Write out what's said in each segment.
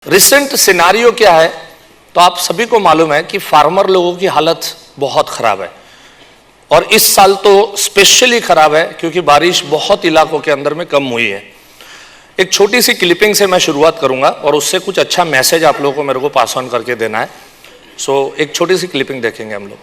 Recent scenario क्या है, तो आप सभी को मालूम है कि फार्मर लोगों की हालत बहुत खराब है और इस साल तो स्पेशली खराब है क्योंकि बारिश बहुत इलाकों के अंदर में कम हुई है। एक छोटी सी क्लिपिंग से मैं शुरुआत करूंगा और उससे कुछ अच्छा मैसेज आप लोगों को मेरे को पास ऑन करके देना है। सो एक छोटी सी क्लिपिंग देखेंगे हम लोग।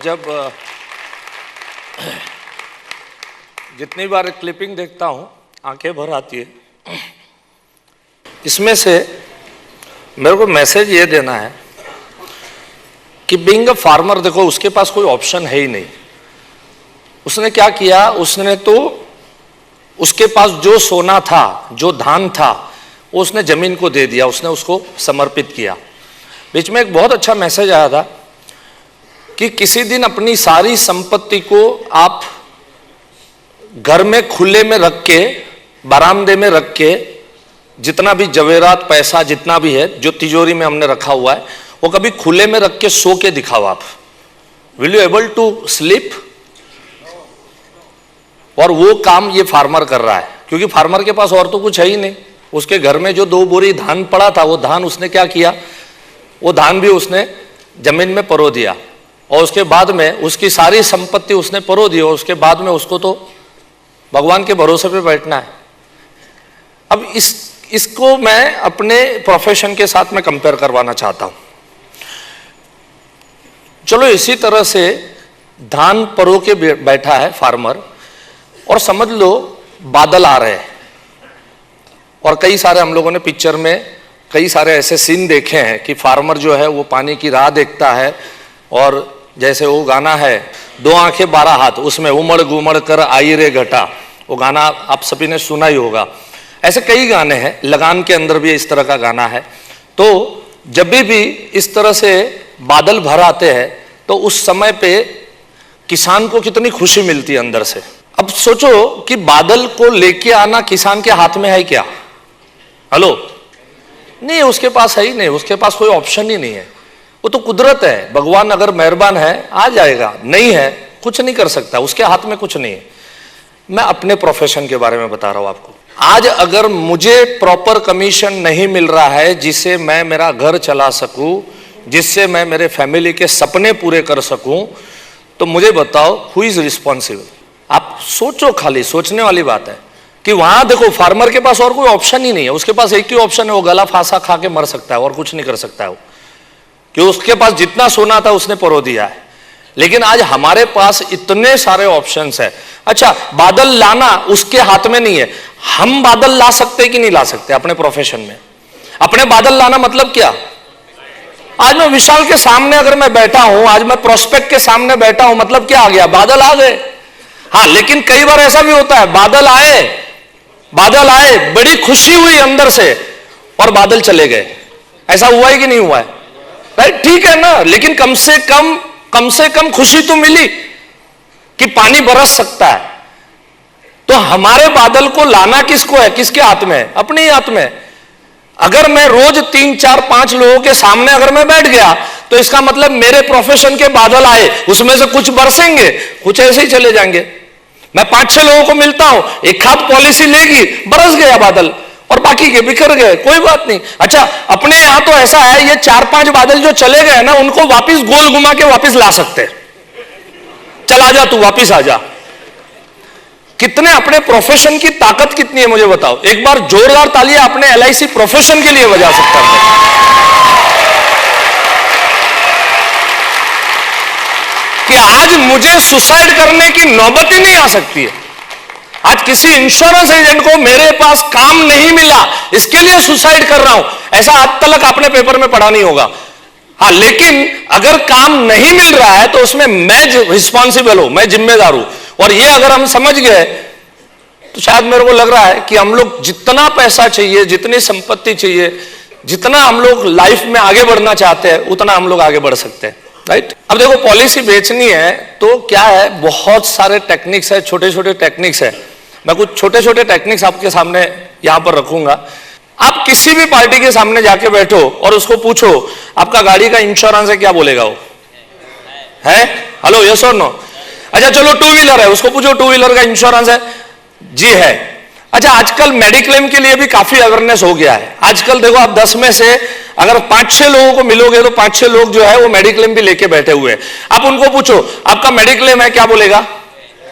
जब जितनी बार क्लिपिंग देखता हूँ आंखें भर आती है। इसमें से मेरे को मैसेज ये देना है कि बीइंग अ फार्मर, देखो उसके पास कोई ऑप्शन है ही नहीं। उसने क्या किया, उसने तो उसके पास जो सोना था, जो धान था, वो उसने जमीन को दे दिया, उसने उसको समर्पित किया। बीच में एक बहुत अच्छा मैसेज आया था कि किसी दिन अपनी सारी संपत्ति को आप घर में खुले में रख के, बरामदे में रख के, जितना भी जवेरात पैसा जितना भी है जो तिजोरी में हमने रखा हुआ है, वो कभी खुले में रख के सो के दिखाओ आप। Will you able to sleep? और वो काम ये फार्मर कर रहा है, क्योंकि फार्मर के पास और तो कुछ है ही नहीं। उसके घर में जो 2 बोरी धान पड़ा था, वो धान उसने क्या किया, वो धान भी उसने जमीन में परो दिया, और उसके बाद में उसकी सारी संपत्ति उसने परो दी, और उसके बाद में उसको तो भगवान के भरोसे पे बैठना है। अब इसको मैं अपने प्रोफेशन के साथ में कंपेयर करवाना चाहता हूं। चलो इसी तरह से धान परो के बैठा है फार्मर, और समझ लो बादल आ रहे हैं, और कई सारे हम लोगों ने पिक्चर में कई सारे ऐसे सीन देखे हैं कि फार्मर जो है वो पानी की राह देखता है, और जैसे वो गाना है 2 आंखें 12 हाथ, उसमें उमड़ घुमड़ कर आई रे घटा, वो गाना आप सभी ने सुना ही होगा। ऐसे कई गाने हैं, लगान के अंदर भी इस तरह का गाना है। तो जब भी इस तरह से बादल भर आते हैं तो उस समय पे किसान को कितनी खुशी मिलती है अंदर से। अब सोचो कि बादल को लेके आना किसान के हाथ में है क्या? हेलो, नहीं, उसके पास है ही नहीं, उसके पास कोई ऑप्शन ही नहीं है। वो तो कुदरत है, भगवान अगर मेहरबान है आ जाएगा, नहीं है कुछ नहीं कर सकता, उसके हाथ में कुछ नहीं है। मैं अपने प्रोफेशन के बारे में बता रहा हूं आपको। आज अगर मुझे प्रॉपर कमीशन नहीं मिल रहा है जिससे मैं मेरा घर चला सकूं, जिससे मैं मेरे फैमिली के सपने पूरे कर सकूं, तो मुझे बताओ हु इज रिस्पॉन्सिबल? आप सोचो, खाली सोचने वाली बात है कि वहां देखो फार्मर के पास और कोई ऑप्शन ही नहीं है। उसके पास एक ही ऑप्शन है, वो गला फांसा खा के मर सकता है और कुछ नहीं कर सकता है वो, कि उसके पास जितना सोना था उसने परो दिया है। लेकिन आज हमारे पास इतने सारे ऑप्शंस है। अच्छा, बादल लाना उसके हाथ में नहीं है, हम बादल ला सकते कि नहीं ला सकते अपने प्रोफेशन में? अपने बादल लाना मतलब क्या? आज मैं विशाल के सामने अगर मैं बैठा हूं, आज मैं प्रोस्पेक्ट के सामने बैठा हूं, मतलब क्या आ गया? बादल आ गए। हाँ, लेकिन कई बार ऐसा भी होता है, बादल आए, बड़ी खुशी हुई अंदर से, और बादल चले गए। ऐसा हुआ है कि नहीं हुआ है? राइट, ठीक है ना, लेकिन कम से कम खुशी तो मिली कि पानी बरस सकता है। तो हमारे बादल को लाना किसको है, किसके हाथ में है? अपने ही हाथ में। अगर मैं रोज 3, 4, 5 लोगों के सामने अगर मैं बैठ गया, तो इसका मतलब मेरे प्रोफेशन के बादल आए, उसमें से कुछ बरसेंगे, कुछ ऐसे ही चले जाएंगे। मैं 5-6 लोगों को मिलता हूं, एक हाथ पॉलिसी लेगी, बरस गया बादल, और बाकी के बिखर गए, कोई बात नहीं। अच्छा, अपने यहां तो ऐसा है, ये 4-5 बादल जो चले गए ना, उनको वापिस गोल घुमा के वापिस ला सकते। चल आ जा, तू वापिस आ जा। कितने अपने प्रोफेशन की ताकत कितनी है मुझे बताओ। एक बार जोरदार तालियां अपने LIC प्रोफेशन के लिए बजा सकता है कि आज मुझे सुसाइड करने की नौबत ही नहीं आ सकती है। आज किसी इंश्योरेंस एजेंट को मेरे पास काम नहीं मिला, इसके लिए सुसाइड कर रहा हूं, ऐसा आज तक आपने पेपर में पढ़ा नहीं होगा। हाँ, लेकिन अगर काम नहीं मिल रहा है तो उसमें मैं रिस्पॉन्सिबल हूं, मैं जिम्मेदार हूं। और ये अगर हम समझ गए तो शायद मेरे को लग रहा है कि हम लोग जितना पैसा चाहिए, जितनी संपत्ति चाहिए, जितना हम लोग लाइफ में आगे बढ़ना चाहते हैं, उतना हम लोग आगे बढ़ सकते हैं। राइट, अब देखो पॉलिसी बेचनी है तो क्या है, बहुत सारे टेक्निक्स है, छोटे छोटे टेक्निक्स है। मैं कुछ छोटे छोटे टेक्निक्स आपके सामने यहां पर रखूंगा। आप किसी भी पार्टी के सामने जाके बैठो और उसको पूछो आपका गाड़ी का इंश्योरेंस है, क्या बोलेगा वो? है? हेलो, यस और नो? अच्छा चलो, 2 व्हीलर है, उसको पूछो 2 व्हीलर का इंश्योरेंस है? जी है। अच्छा, आजकल मेडिक्लेम के लिए भी काफी अवेयरनेस हो गया है। आजकल देखो, आप 10 में से अगर 5-6 लोगों को मिलोगे तो 5-6 लोग जो है वो मेडिक्लेम भी लेके बैठे हुए हैं। आप उनको पूछो आपका मेडिक्लेम है, क्या बोलेगा?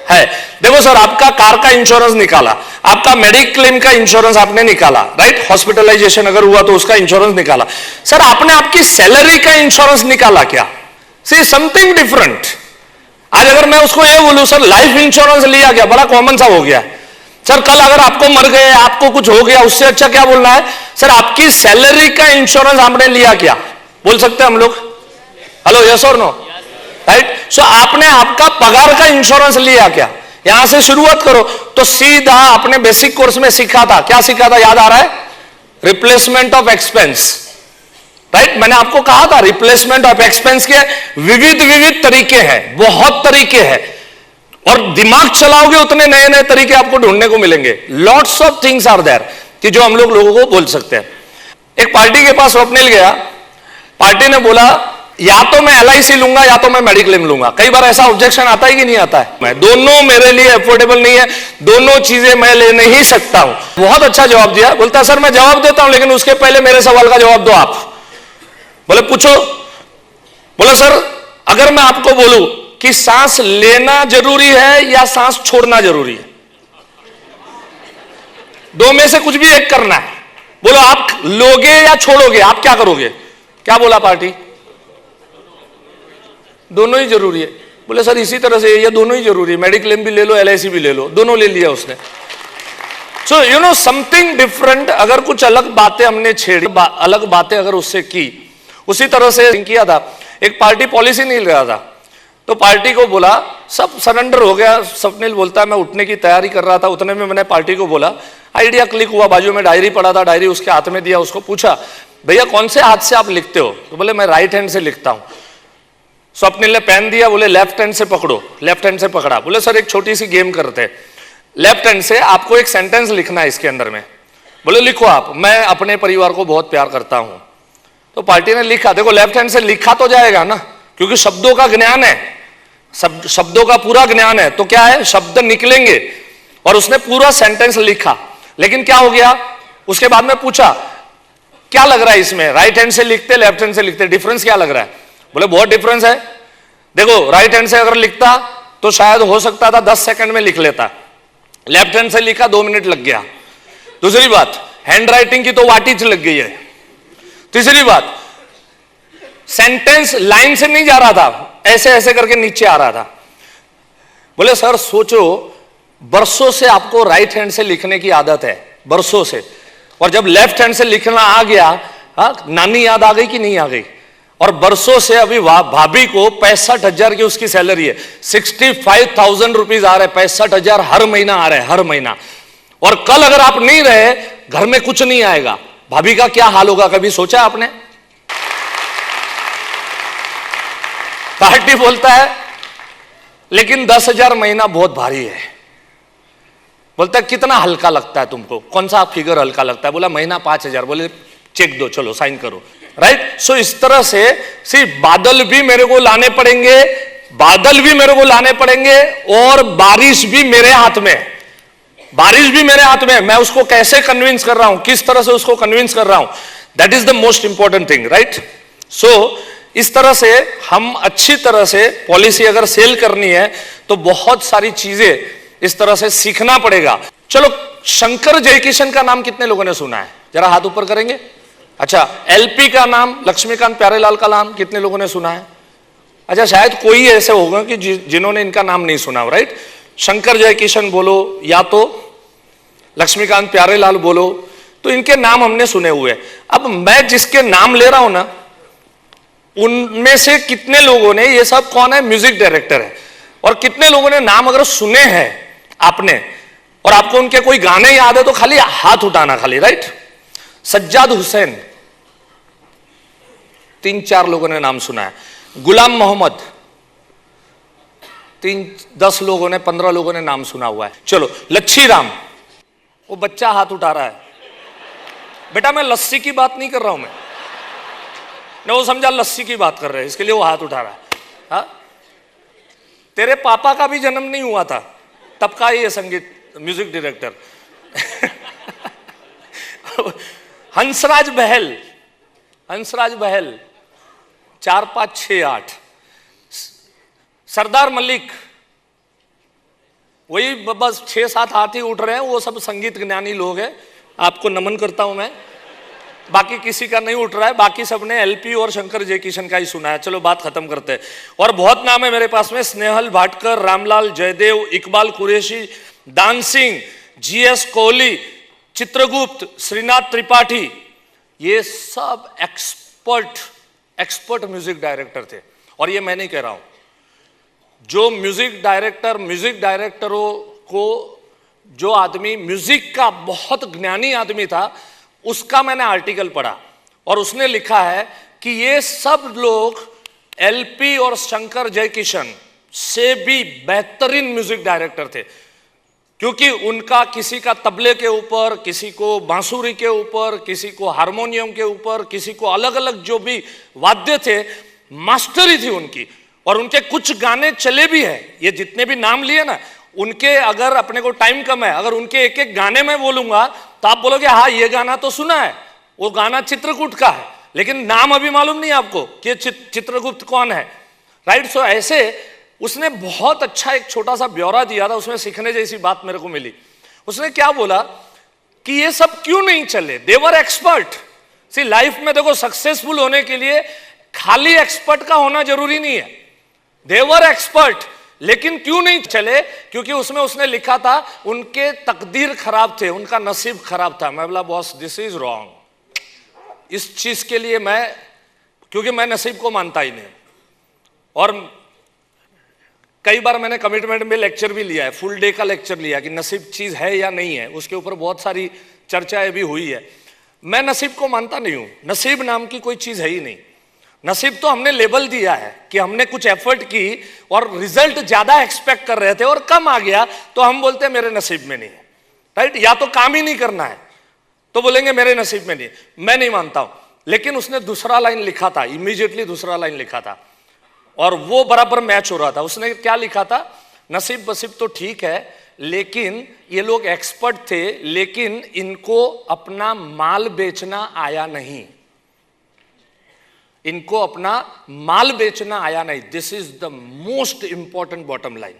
है। देखो सर, आपका कार का इंश्योरेंस निकाला, आपका मेडिक्लेम का इंश्योरेंस आपने निकाला, राइट, हॉस्पिटलाइजेशन अगर हुआ तो उसका इंश्योरेंस निकाला। सर, आपने आपकी सैलरी का इंश्योरेंस निकाला क्या? See something different. आज अगर मैं उसको ये बोलूं सर लाइफ इंश्योरेंस लिया क्या, बड़ा कॉमन सा हो गया। सर कल अगर आपको मर गए, आपको कुछ हो गया, उससे अच्छा क्या बोलना है? सर आपकी सैलरी का इंश्योरेंस आपने लिया क्या? बोल सकते हैं हम लोग? हेलो, यस और नो? राइट। सो आपने आपका पगार का इंश्योरेंस लिया क्या? यहां से शुरुआत करो। तो सीधा आपने बेसिक कोर्स में सीखा था, क्या सीखा था, याद आ रहा है? Replacement of expense. राइट? मैंने आपको कहा था रिप्लेसमेंट ऑफ एक्सपेंस के विविध विविध तरीके हैं, बहुत तरीके हैं, और दिमाग चलाओगे उतने नए नए तरीके आपको ढूंढने को मिलेंगे। Lots of things are there कि जो हम लोगों को बोल सकते हैं। एक पार्टी के पास स्वप्निल गया, पार्टी ने बोला या तो मैं LIC लूंगा या तो मैं मेडिक्लेम लूंगा। कई बार ऐसा ऑब्जेक्शन आता है कि नहीं आता है? मैं दोनों मेरे लिए अफोर्डेबल नहीं है, दोनों चीजें मैं ले नहीं सकता हूं। बहुत अच्छा जवाब दिया। बोलता सर मैं जवाब देता हूं लेकिन उसके पहले मेरे सवाल का जवाब दो आप। बोले पूछो। बोले सर अगर मैं आपको बोलूं कि सांस लेना जरूरी है या सांस छोड़ना जरूरी है, दो में से कुछ भी एक करना है, बोलो आप लोगे या छोड़ोगे, आप क्या करोगे? क्या बोला पार्टी? दोनों ही जरूरी है। बोले सर इसी तरह से ये दोनों ही जरूरी है, मेडिक्लेम भी ले लो LIC भी ले लो, दोनों ले लिया उसने। So you know something different. अगर कुछ अलग बातें हमने छेड़ी, अलग बातें अगर उससे की, उसी तरह से किया था। एक पार्टी पॉलिसी नहीं ले रहा था, तो पार्टी को बोला, सब सरेंडर हो गया। स्वप्निल बोलता है मैं उठने की तैयारी कर रहा था, उतने में मैंने पार्टी को बोला, आइडिया क्लिक हुआ, बाजू में डायरी पड़ा था, डायरी उसके हाथ में दिया, उसको पूछा भैया कौन से हाथ से आप लिखते हो? तो बोले मैं राइट हैंड से लिखता हूं। स्वप्निल ने पेन दिया, बोले लेफ्ट हैंड से पकड़ो। लेफ्ट हैंड से पकड़ा। बोले सर एक छोटी सी गेम करते हैं, लेफ्ट हैंड से आपको एक सेंटेंस लिखना है इसके अंदर में। बोले लिखो आप, मैं अपने परिवार को बहुत प्यार करता हूं। तो पार्टी ने लिखा। देखो लेफ्ट हैंड से लिखा तो जाएगा ना, क्योंकि शब्दों का ज्ञान है, शब्दों का पूरा ज्ञान है, तो क्या है शब्द निकलेंगे। और उसने पूरा सेंटेंस लिखा, लेकिन क्या हो गया, उसके बाद में पूछा क्या लग रहा है इसमें, राइट हैंड से लिखते लेफ्ट हैंड से लिखते, डिफरेंस क्या लग रहा है? बोले बहुत डिफरेंस है। देखो राइट हैंड से अगर लिखता तो शायद हो सकता था 10 सेकंड में लिख लेता, लेफ्ट हैंड से लिखा 2 मिनट लग गया। दूसरी बात, हैंड राइटिंग की तो वाटीच लग गई है। तीसरी बात, सेंटेंस लाइन से नहीं जा रहा था, ऐसे ऐसे करके नीचे आ रहा था। बोले सर सोचो बरसों से आपको राइट हैंड से लिखने की आदत है, बरसों से, और जब लेफ्ट हैंड से लिखना आ गया, नानी याद आ गई कि नहीं आ गई? और बरसों से अभी भाभी को 65,000 की उसकी सैलरी है, 65,000 रुपीज आ रहे, 65,000 हर महीना आ रहे, हर महीना। और कल अगर आप नहीं रहे, घर में कुछ नहीं आएगा, भाभी का क्या हाल होगा, कभी सोचा आपने? पार्टी बोलता है लेकिन 10,000 महीना बहुत भारी है। बोलता है कितना हल्का लगता है तुमको, कौन सा फिगर हल्का लगता है? बोला महीना 5,000। बोले चेक दो, चलो साइन करो, राइट? सो इस तरह से सिर्फ बादल भी मेरे को लाने पड़ेंगे, बादल भी मेरे को लाने पड़ेंगे, और बारिश भी मेरे हाथ में, बारिश भी मेरे हाथ में। मैं उसको कैसे कन्विंस कर रहा हूं, किस तरह से उसको कन्विंस कर रहा हूं, that is the most important thing, right? So इस तरह से हम अच्छी तरह से पॉलिसी अगर सेल करनी है तो बहुत सारी चीजें इस तरह से सीखना पड़ेगा। चलो शंकर जयकिशन का नाम कितने लोगों ने सुना है? जरा हाथ ऊपर करेंगे। अच्छा, LP का नाम, लक्ष्मीकांत प्यारेलाल का नाम कितने लोगों ने सुना है? अच्छा, शायद कोई ऐसे होगा कि जिन्होंने इनका नाम नहीं सुना, राइट? शंकर जयकिशन बोलो या तो लक्ष्मीकांत प्यारेलाल बोलो, तो इनके नाम हमने सुने हुए। अब मैं जिसके नाम ले रहा हूं ना, उनमें से कितने लोगों ने, ये सब कौन है? म्यूजिक डायरेक्टर है। और कितने लोगों ने नाम अगर सुने हैं आपने, और आपको उनके कोई गाने याद है तो खाली हाथ उठाना, खाली, राइट? सज्जाद हुसैन, 3-4 लोगों ने नाम सुना है। गुलाम मोहम्मद, 10 लोगों ने, 15 लोगों ने नाम सुना हुआ है। चलो लच्छी राम, वो बच्चा हाथ उठा रहा है। बेटा मैं लस्सी की बात नहीं कर रहा हूं, मैं वो समझा लस्सी की बात कर रहे हैं, इसके लिए वो हाथ उठा रहा है। हा? तेरे पापा का भी जन्म नहीं हुआ था तब का ये संगीत म्यूजिक डायरेक्टर। हंसराज बहल, हंसराज बहल 4, 5, 6, 8। सरदार मलिक, वही बस 6-7 हाथ ही उठ रहे हैं, वो सब संगीत ज्ञानी लोग हैं, आपको नमन करता हूं मैं। बाकी किसी का नहीं उठ रहा है, बाकी सबने LP और शंकर जयकिशन का ही सुना है। चलो बात खत्म करते हैं। और बहुत नाम है मेरे पास में, स्नेहल भाटकर, रामलाल जयदेव, इकबाल कुरैशी, दान सिंह, GS कोहली, चित्रगुप्त, श्रीनाथ त्रिपाठी, ये सब एक्सपर्ट म्यूजिक डायरेक्टर थे। और ये मैं नहीं कह रहा हूं, जो म्यूजिक डायरेक्टरों को, जो आदमी म्यूजिक का बहुत ज्ञानी आदमी था, उसका मैंने आर्टिकल पढ़ा और उसने लिखा है कि ये सब लोग एलपी और शंकर जयकिशन से भी बेहतरीन म्यूजिक डायरेक्टर थे, क्योंकि उनका किसी का तबले के ऊपर, किसी को बांसुरी के ऊपर, किसी को हारमोनियम के ऊपर, किसी को अलग अलग जो भी वाद्य थे, मास्टरी थी उनकी। और उनके कुछ गाने चले भी हैं, ये जितने भी नाम लिए ना उनके, अगर अपने को टाइम कम है, अगर उनके एक एक गाने में बोलूंगा तो आप बोलोगे हाँ ये गाना तो सुना है, वो गाना चित्रकूट का है, लेकिन नाम अभी मालूम नहीं आपको कि चित्रगुप्त कौन है, राइट। सो ऐसे उसने बहुत अच्छा एक छोटा सा ब्यौरा दिया था, उसमें सीखने जैसी बात मेरे को मिली। उसने क्या बोला कि ये सब क्यों नहीं चले, देवर एक्सपर्ट। सी लाइफ में देखो सक्सेसफुल होने के लिए खाली एक्सपर्ट का होना जरूरी नहीं है, देवर एक्सपर्ट, लेकिन क्यों नहीं चले, क्योंकि उसमें उसने लिखा था उनके तकदीर खराब थे, उनका नसीब खराब था। मैं बोला बॉस दिस इज रॉन्ग, इस चीज के लिए मैं, क्योंकि मैं नसीब को मानता ही नहीं, और कई बार मैंने कमिटमेंट में लेक्चर भी लिया है, फुल डे का लेक्चर लिया कि नसीब चीज है या नहीं है, उसके ऊपर बहुत सारी चर्चाएं भी हुई है। मैं नसीब को मानता नहीं हूं, नसीब नाम की कोई चीज है ही नहीं। नसीब तो हमने लेबल दिया है कि हमने कुछ एफर्ट की और रिजल्ट ज्यादा एक्सपेक्ट कर रहे थे और कम आ गया तो हम बोलते हैं मेरे नसीब में नहीं है, राइट। या तो काम ही नहीं करना है तो बोलेंगे मेरे नसीब में नहीं। मैं नहीं मानता हूं, लेकिन उसने दूसरा लाइन लिखा था, इमीडिएटली दूसरा लाइन लिखा था और वो बराबर मैच हो रहा था। उसने क्या लिखा था, नसीब बसीब तो ठीक है, लेकिन ये लोग एक्सपर्ट थे, लेकिन इनको अपना माल बेचना आया नहीं, इनको अपना माल बेचना आया नहीं। This is the most important bottom line.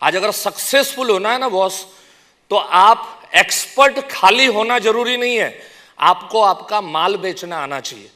आज अगर सक्सेसफुल होना है ना बॉस, तो आप एक्सपर्ट खाली होना जरूरी नहीं है, आपको आपका माल बेचना आना चाहिए।